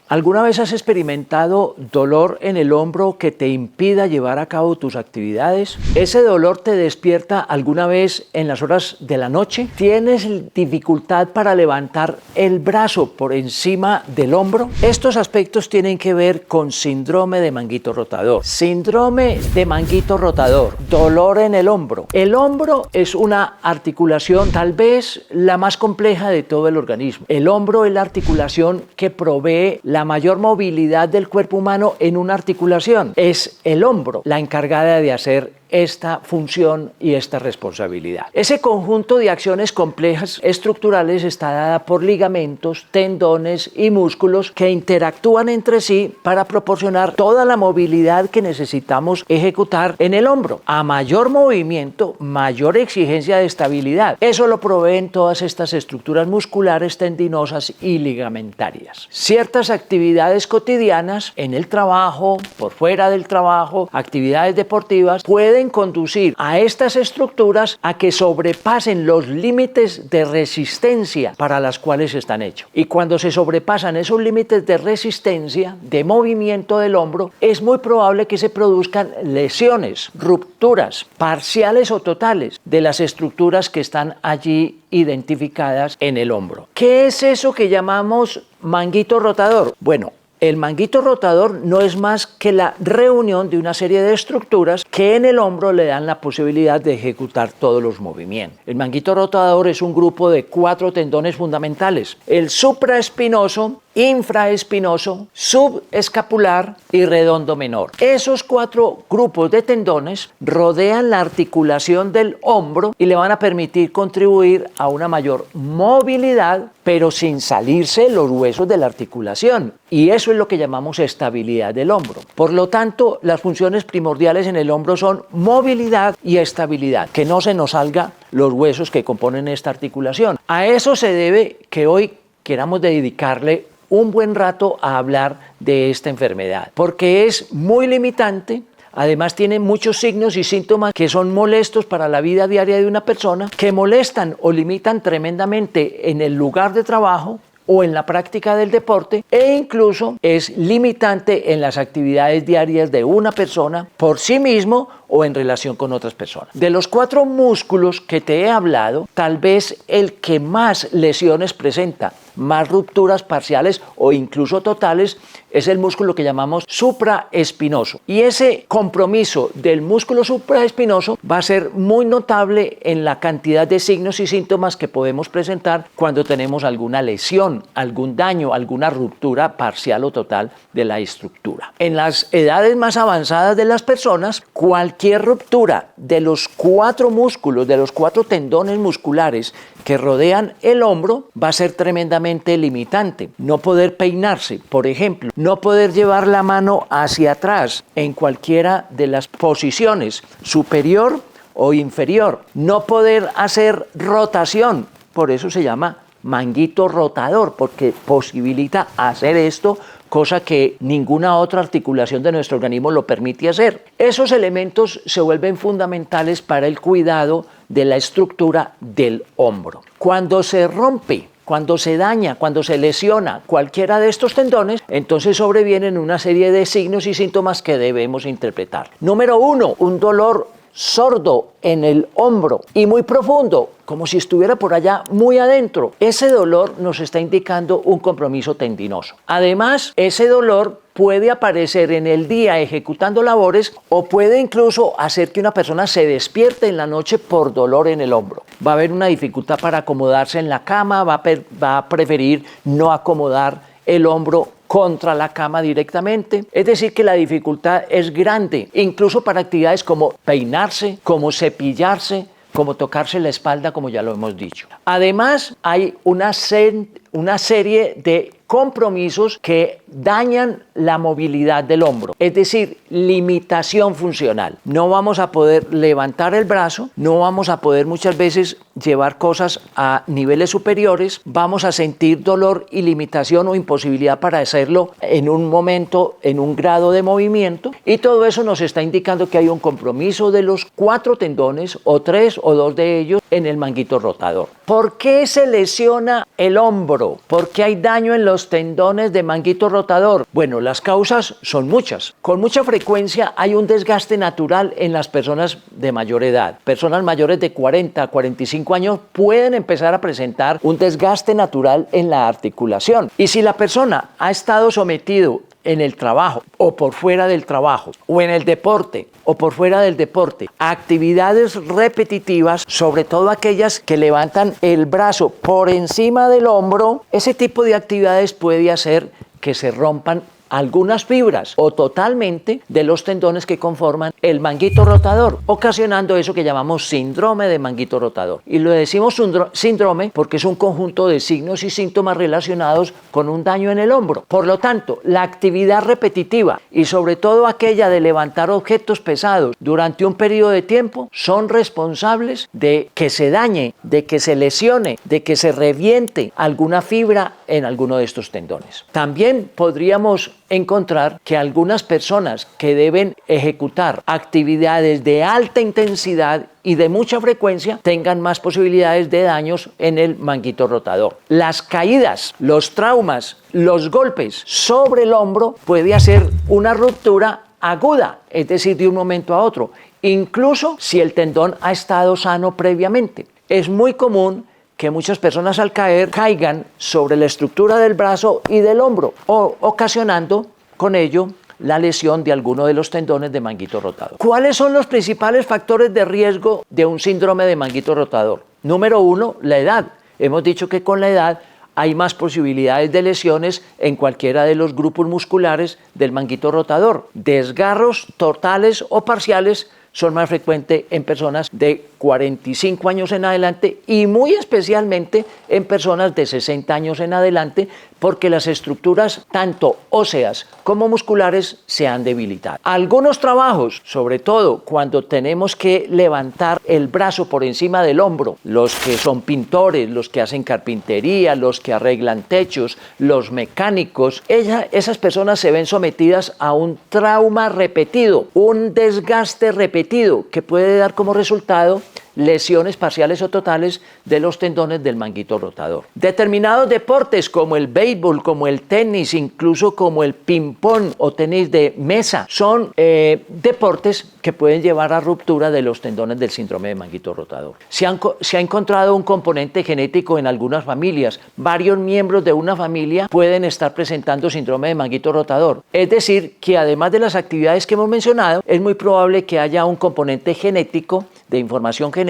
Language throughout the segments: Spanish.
¿Alguna vez has experimentado dolor en el hombro que te impida llevar a cabo tus actividades? ¿Ese dolor te despierta alguna vez en las horas de la noche? ¿Tienes dificultad para levantar el brazo por encima del hombro? Estos aspectos tienen que ver con síndrome de manguito rotador. Síndrome de manguito rotador, dolor en el hombro. El hombro es una articulación tal vez la más compleja de todo el organismo. El hombro es la articulación que provee la mayor movilidad del cuerpo humano en una articulación. Es el hombro la encargada de hacer esta función y esta responsabilidad. Ese conjunto de acciones complejas estructurales está dada por ligamentos, tendones y músculos que interactúan entre sí para proporcionar toda la movilidad que necesitamos ejecutar en el hombro. A mayor movimiento, mayor exigencia de estabilidad. Eso lo proveen todas estas estructuras musculares, tendinosas y ligamentarias. Ciertas actividades cotidianas en el trabajo, por fuera del trabajo, actividades deportivas, pueden conducir a estas estructuras a que sobrepasen los límites de resistencia para las cuales están hechos. Y cuando se sobrepasan esos límites de resistencia, de movimiento del hombro, es muy probable que se produzcan lesiones, rupturas parciales o totales de las estructuras que están allí identificadas en el hombro. ¿Qué es eso que llamamos manguito rotador? Bueno, el manguito rotador no es más que la reunión de una serie de estructuras que en el hombro le dan la posibilidad de ejecutar todos los movimientos. El manguito rotador es un grupo de 4 tendones fundamentales: el supraespinoso, infraespinoso, subescapular y redondo menor. Esos 4 grupos de tendones rodean la articulación del hombro y le van a permitir contribuir a una mayor movilidad, pero sin salirse los huesos de la articulación. Y eso es lo que llamamos estabilidad del hombro. Por lo tanto, las funciones primordiales en el hombro son movilidad y estabilidad, que no se nos salgan los huesos que componen esta articulación. A eso se debe que hoy queramos dedicarle un buen rato a hablar de esta enfermedad, porque es muy limitante. Además tiene muchos signos y síntomas que son molestos para la vida diaria de una persona, que molestan o limitan tremendamente en el lugar de trabajo o en la práctica del deporte, e incluso es limitante en las actividades diarias de una persona por sí mismo o en relación con otras personas. De los 4 músculos que te he hablado, tal vez el que más lesiones presenta, más rupturas parciales o incluso totales, es el músculo que llamamos supraespinoso. Y ese compromiso del músculo supraespinoso va a ser muy notable en la cantidad de signos y síntomas que podemos presentar cuando tenemos alguna lesión, algún daño, alguna ruptura parcial o total de la estructura. En las edades más avanzadas de las personas, cualquier ruptura de los 4 músculos, de los 4 tendones musculares que rodean el hombro, va a ser tremendamente limitante. No poder peinarse, por ejemplo, no poder llevar la mano hacia atrás en cualquiera de las posiciones, superior o inferior, no poder hacer rotación, por eso se llama manguito rotador, porque posibilita hacer esto, cosa que ninguna otra articulación de nuestro organismo lo permite hacer. Esos elementos se vuelven fundamentales para el cuidado de la estructura del hombro. Cuando se rompe, cuando se daña, cuando se lesiona cualquiera de estos tendones, entonces sobrevienen una serie de signos y síntomas que debemos interpretar. Número 1, un dolor sordo en el hombro y muy profundo, como si estuviera por allá muy adentro. Ese dolor nos está indicando un compromiso tendinoso. Además, ese dolor puede aparecer en el día ejecutando labores o puede incluso hacer que una persona se despierte en la noche por dolor en el hombro. Va a haber una dificultad para acomodarse en la cama, va a preferir no acomodar el hombro contra la cama directamente. Es decir, que la dificultad es grande, incluso para actividades como peinarse, como cepillarse, como tocarse la espalda, como ya lo hemos dicho. Además, hay una serie de compromisos que dañan la movilidad del hombro, es decir, limitación funcional. No vamos a poder levantar el brazo, no vamos a poder muchas veces llevar cosas a niveles superiores, vamos a sentir dolor y limitación o imposibilidad para hacerlo en un momento, en un grado de movimiento, y todo eso nos está indicando que hay un compromiso de los 4 tendones, o 3 o 2 de ellos, en el manguito rotador. ¿Por qué se lesiona el hombro? hombro? ¿Por qué hay daño en los tendones de manguito rotador? Bueno, las causas son muchas. Con mucha frecuencia hay un desgaste natural en las personas de mayor edad. Personas mayores de 40 a 45 años pueden empezar a presentar un desgaste natural en la articulación. Y si la persona ha estado sometido en el trabajo o por fuera del trabajo, o en el deporte o por fuera del deporte, actividades repetitivas, sobre todo aquellas que levantan el brazo por encima del hombro, ese tipo de actividades puede hacer que se rompan algunas fibras o totalmente de los tendones que conforman el manguito rotador, ocasionando eso que llamamos síndrome de manguito rotador. Y lo decimos síndrome porque es un conjunto de signos y síntomas relacionados con un daño en el hombro. Por lo tanto, la actividad repetitiva y sobre todo aquella de levantar objetos pesados durante un periodo de tiempo son responsables de que se dañe, de que se lesione, de que se reviente alguna fibra en alguno de estos tendones. También podríamos encontrar que algunas personas que deben ejecutar actividades de alta intensidad y de mucha frecuencia tengan más posibilidades de daños en el manguito rotador. Las caídas, los traumas, los golpes sobre el hombro puede hacer una ruptura aguda, es decir, de un momento a otro, incluso si el tendón ha estado sano previamente. Es muy común que muchas personas al caer caigan sobre la estructura del brazo y del hombro, ocasionando con ello la lesión de alguno de los tendones de manguito rotador. ¿Cuáles son los principales factores de riesgo de un síndrome de manguito rotador? Número 1, la edad. Hemos dicho que con la edad hay más posibilidades de lesiones en cualquiera de los grupos musculares del manguito rotador. Desgarros totales o parciales son más frecuentes en personas de 45 años en adelante y muy especialmente en personas de 60 años en adelante, porque las estructuras tanto óseas como musculares se han debilitado. Algunos trabajos, sobre todo cuando tenemos que levantar el brazo por encima del hombro, los que son pintores, los que hacen carpintería, los que arreglan techos, los mecánicos, esas personas se ven sometidas a un trauma repetido, un desgaste repetido que puede dar como resultado lesiones parciales o totales de los tendones del manguito rotador. Determinados deportes como el béisbol, como el tenis, incluso como el ping-pong o tenis de mesa, son deportes que pueden llevar a ruptura de los tendones del síndrome de manguito rotador. Se ha encontrado un componente genético en algunas familias. Varios miembros de una familia pueden estar presentando síndrome de manguito rotador. Es decir, que además de las actividades que hemos mencionado, es muy probable que haya un componente genético de información genética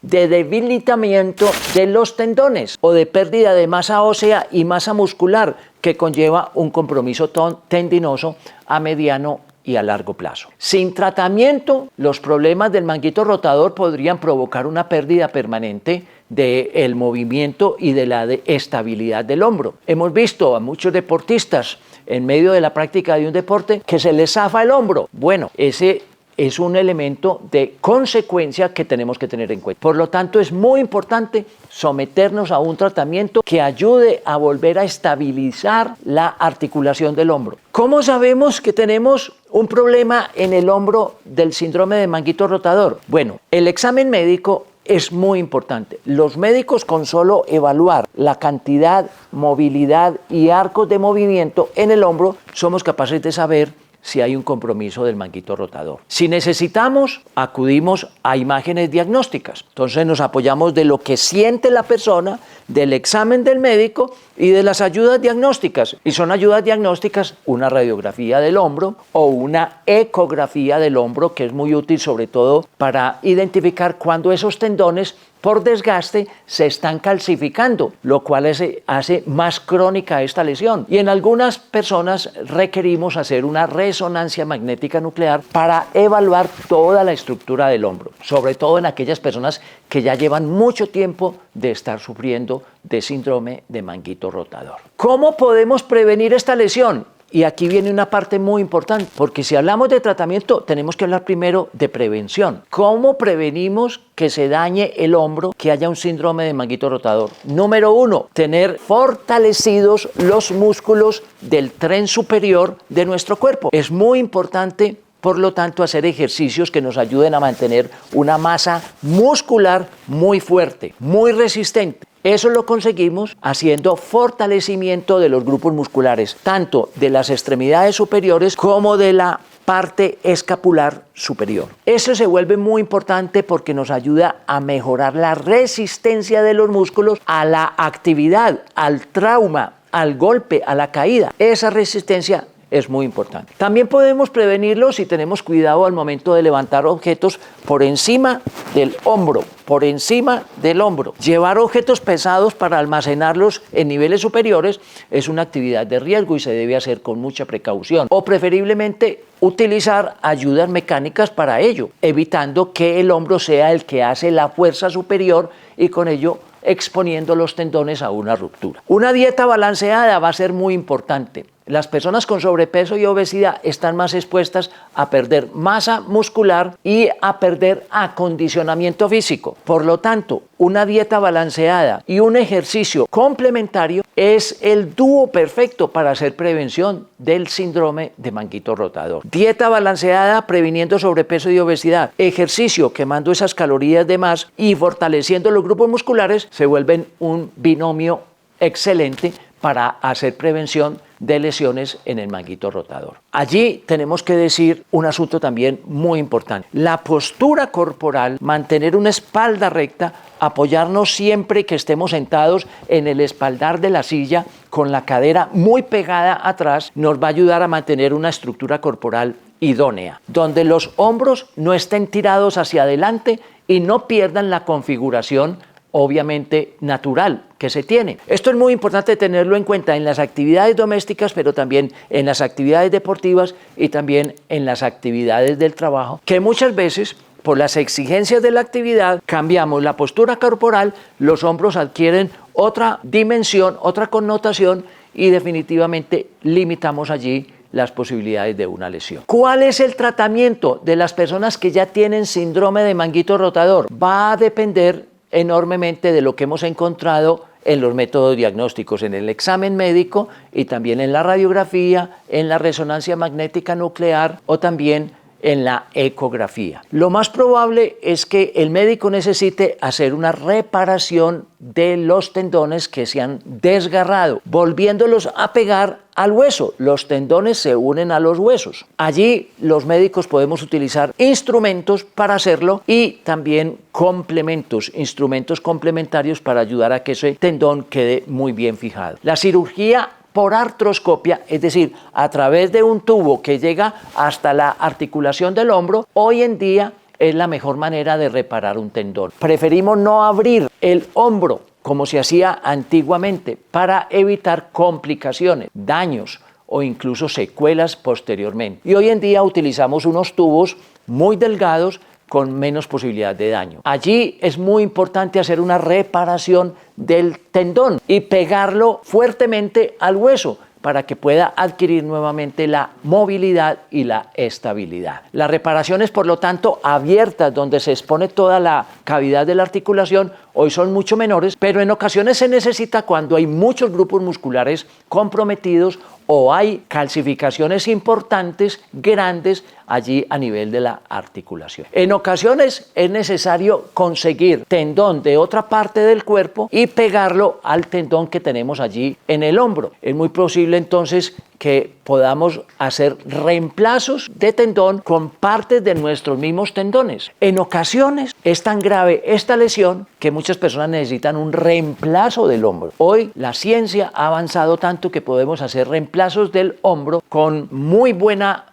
de debilitamiento de los tendones o de pérdida de masa ósea y masa muscular que conlleva un compromiso tendinoso a mediano y a largo plazo. Sin tratamiento, los problemas del manguito rotador podrían provocar una pérdida permanente del movimiento y de la estabilidad del hombro. Hemos visto a muchos deportistas en medio de la práctica de un deporte que se les zafa el hombro. Bueno, ese es un elemento de consecuencia que tenemos que tener en cuenta. Por lo tanto, es muy importante someternos a un tratamiento que ayude a volver a estabilizar la articulación del hombro. ¿Cómo sabemos que tenemos un problema en el hombro del síndrome de manguito rotador? Bueno, el examen médico es muy importante. Los médicos, con solo evaluar la cantidad, movilidad y arcos de movimiento en el hombro, somos capaces de saber si hay un compromiso del manguito rotador. Si necesitamos, acudimos a imágenes diagnósticas. Entonces nos apoyamos de lo que siente la persona, del examen del médico y de las ayudas diagnósticas. Y son ayudas diagnósticas una radiografía del hombro o una ecografía del hombro, que es muy útil sobre todo para identificar cuando esos tendones por desgaste se están calcificando, lo cual hace más crónica esta lesión. Y en algunas personas requerimos hacer una resonancia magnética nuclear para evaluar toda la estructura del hombro, sobre todo en aquellas personas que ya llevan mucho tiempo de estar sufriendo de síndrome de manguito rotador. ¿Cómo podemos prevenir esta lesión? Y aquí viene una parte muy importante, porque si hablamos de tratamiento, tenemos que hablar primero de prevención. ¿Cómo prevenimos que se dañe el hombro, que haya un síndrome de manguito rotador? Número 1, tener fortalecidos los músculos del tren superior de nuestro cuerpo. Es muy importante, por lo tanto, hacer ejercicios que nos ayuden a mantener una masa muscular muy fuerte, muy resistente. Eso lo conseguimos haciendo fortalecimiento de los grupos musculares, tanto de las extremidades superiores como de la parte escapular superior. Eso se vuelve muy importante porque nos ayuda a mejorar la resistencia de los músculos a la actividad, al trauma, al golpe, a la caída. Esa resistencia es muy importante. También podemos prevenirlo si tenemos cuidado al momento de levantar objetos por encima del hombro, por encima del hombro. Llevar objetos pesados para almacenarlos en niveles superiores es una actividad de riesgo y se debe hacer con mucha precaución. O preferiblemente utilizar ayudas mecánicas para ello, evitando que el hombro sea el que hace la fuerza superior y con ello exponiendo los tendones a una ruptura. Una dieta balanceada va a ser muy importante. Las personas con sobrepeso y obesidad están más expuestas a perder masa muscular y a perder acondicionamiento físico. Por lo tanto, una dieta balanceada y un ejercicio complementario es el dúo perfecto para hacer prevención del síndrome de manguito rotador. Dieta balanceada previniendo sobrepeso y obesidad, ejercicio quemando esas calorías de más y fortaleciendo los grupos musculares se vuelven un binomio excelente para hacer prevención de lesiones en el manguito rotador. Allí tenemos que decir un asunto también muy importante. La postura corporal, mantener una espalda recta, apoyarnos siempre que estemos sentados en el espaldar de la silla con la cadera muy pegada atrás, nos va a ayudar a mantener una estructura corporal idónea, donde los hombros no estén tirados hacia adelante y no pierdan la configuración obviamente natural que se tiene. Esto es muy importante tenerlo en cuenta en las actividades domésticas, pero también en las actividades deportivas y también en las actividades del trabajo, que muchas veces por las exigencias de la actividad cambiamos la postura corporal, los hombros adquieren otra dimensión, otra connotación y definitivamente limitamos allí las posibilidades de una lesión. ¿Cuál es el tratamiento de las personas que ya tienen síndrome de manguito rotador? Va a depender enormemente de lo que hemos encontrado en los métodos diagnósticos, en el examen médico y también en la radiografía, en la resonancia magnética nuclear o también en la ecografía. Lo más probable es que el médico necesite hacer una reparación de los tendones que se han desgarrado, volviéndolos a pegar al hueso. Los tendones se unen a los huesos. Allí los médicos podemos utilizar instrumentos para hacerlo y también complementos, instrumentos complementarios para ayudar a que ese tendón quede muy bien fijado. La cirugía por artroscopia, es decir, a través de un tubo que llega hasta la articulación del hombro, hoy en día es la mejor manera de reparar un tendón. Preferimos no abrir el hombro como se hacía antiguamente para evitar complicaciones, daños o incluso secuelas posteriormente. Y hoy en día utilizamos unos tubos muy delgados con menos posibilidad de daño. Allí es muy importante hacer una reparación del tendón y pegarlo fuertemente al hueso para que pueda adquirir nuevamente la movilidad y la estabilidad. Las reparaciones, por lo tanto, abiertas, donde se expone toda la cavidad de la articulación, hoy son mucho menores, pero en ocasiones se necesita cuando hay muchos grupos musculares comprometidos o hay calcificaciones importantes, grandes, allí a nivel de la articulación. En ocasiones es necesario conseguir tendón de otra parte del cuerpo y pegarlo al tendón que tenemos allí en el hombro. Es muy posible entonces que podamos hacer reemplazos de tendón con partes de nuestros mismos tendones. En ocasiones es tan grave esta lesión que muchas personas necesitan un reemplazo del hombro. Hoy la ciencia ha avanzado tanto que podemos hacer reemplazos del hombro con muy buena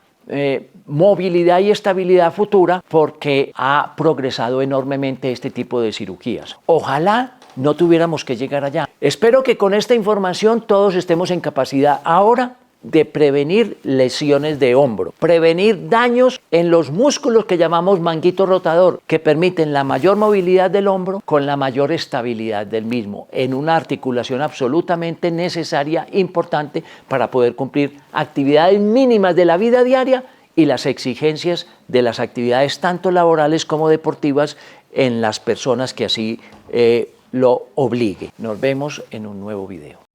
movilidad y estabilidad futura porque ha progresado enormemente este tipo de cirugías. Ojalá no tuviéramos que llegar allá. Espero que con esta información todos estemos en capacidad ahora de prevenir lesiones de hombro, prevenir daños en los músculos que llamamos manguito rotador, que permiten la mayor movilidad del hombro con la mayor estabilidad del mismo, en una articulación absolutamente necesaria, importante para poder cumplir actividades mínimas de la vida diaria y las exigencias de las actividades tanto laborales como deportivas en las personas que así lo obligue. Nos vemos en un nuevo video.